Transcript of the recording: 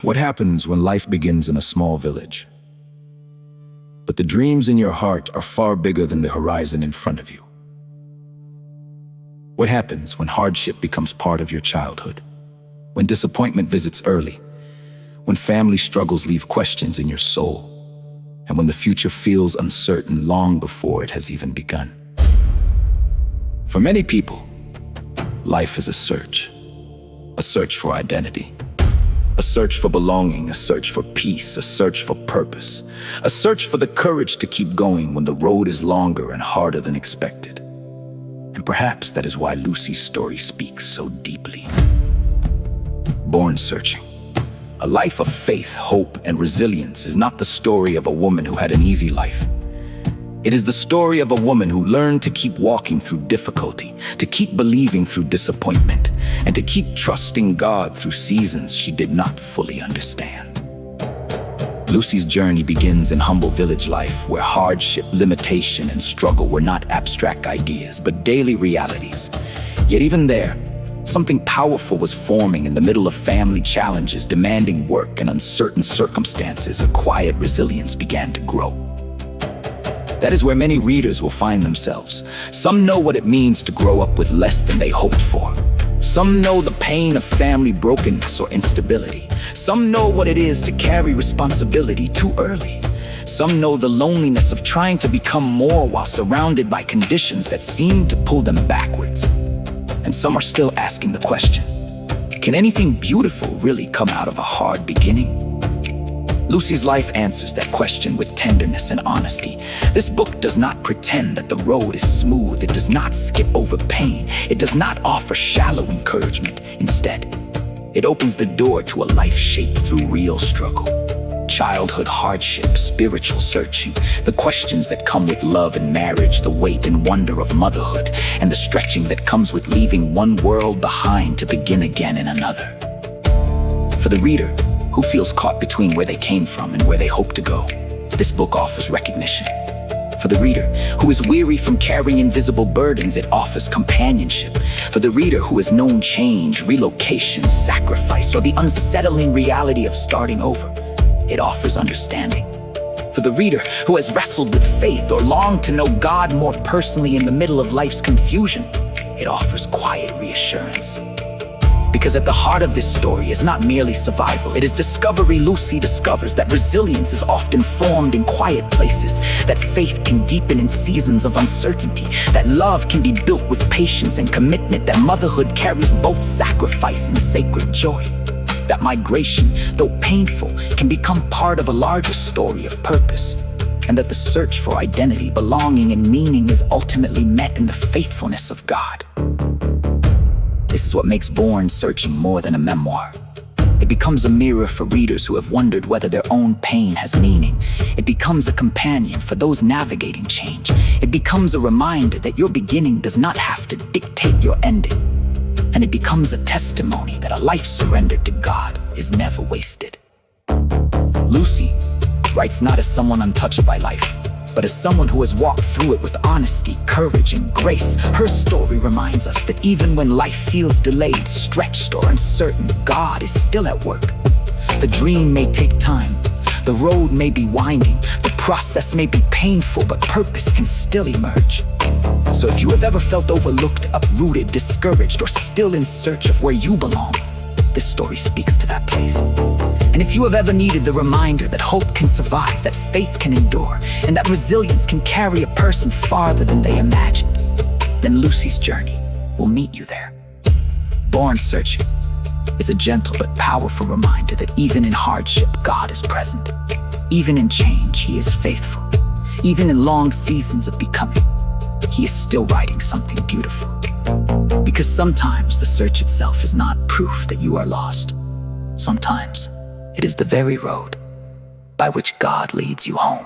What happens when life begins in a small village, but the dreams in your heart are far bigger than the horizon in front of you? What happens when hardship becomes part of your childhood? When disappointment visits early? When family struggles leave questions in your soul? And when the future feels uncertain long before it has even begun? For many people, life is a search for identity. A search for belonging, a search for peace, a search for purpose, a search for the courage to keep going when the road is longer and harder than expected. And perhaps that is why Lucy's story speaks so deeply. Born Searching. A life of faith, hope, and resilience is not the story of a woman who had an easy life. It is the story of a woman who learned to keep walking through difficulty, to keep believing through disappointment, and to keep trusting God through seasons she did not fully understand. Lucy's journey begins in humble village life, where hardship, limitation, and struggle were not abstract ideas, but daily realities. Yet even there, something powerful was forming. In the middle of family challenges, demanding work, and uncertain circumstances, a quiet resilience began to grow. That is where many readers will find themselves. Some know what it means to grow up with less than they hoped for. Some know the pain of family brokenness or instability. Some know what it is to carry responsibility too early. Some know the loneliness of trying to become more while surrounded by conditions that seem to pull them backwards. And some are still asking the question, can anything beautiful really come out of a hard beginning? Lucy's life answers that question with tenderness and honesty. This book does not pretend that the road is smooth. It does not skip over pain. It does not offer shallow encouragement. Instead, it opens the door to a life shaped through real struggle. Childhood hardship, spiritual searching, the questions that come with love and marriage, the weight and wonder of motherhood, and the stretching that comes with leaving one world behind to begin again in another. For the reader who feels caught between where they came from and where they hope to go, this book offers recognition. For the reader who is weary from carrying invisible burdens, it offers companionship. For the reader who has known change, relocation, sacrifice, or the unsettling reality of starting over, it offers understanding. For the reader who has wrestled with faith or longed to know God more personally in the middle of life's confusion, it offers quiet reassurance. Because at the heart of this story is not merely survival, it is discovery. Lucy discovers that resilience is often formed in quiet places, that faith can deepen in seasons of uncertainty, that love can be built with patience and commitment, that motherhood carries both sacrifice and sacred joy, that migration, though painful, can become part of a larger story of purpose, and that the search for identity, belonging, and meaning is ultimately met in the faithfulness of God. This is what makes Born Searching more than a memoir. It becomes a mirror for readers who have wondered whether their own pain has meaning. It becomes a companion for those navigating change. It becomes a reminder that your beginning does not have to dictate your ending. And it becomes a testimony that a life surrendered to God is never wasted. Lucy writes not as someone untouched by life, but as someone who has walked through it with honesty, courage, and grace. Her story reminds us that even when life feels delayed, stretched, or uncertain, God is still at work. The dream may take time, the road may be winding, the process may be painful, but purpose can still emerge. So if you have ever felt overlooked, uprooted, discouraged, or still in search of where you belong, this story speaks to that place. And if you have ever needed the reminder that hope can survive, that faith can endure, and that resilience can carry a person farther than they imagined, then Lucy's journey will meet you there. Born Searching is a gentle but powerful reminder that even in hardship, God is present. Even in change, He is faithful. Even in long seasons of becoming, He is still writing something beautiful. Because sometimes the search itself is not proof that you are lost. Sometimes it is the very road by which God leads you home.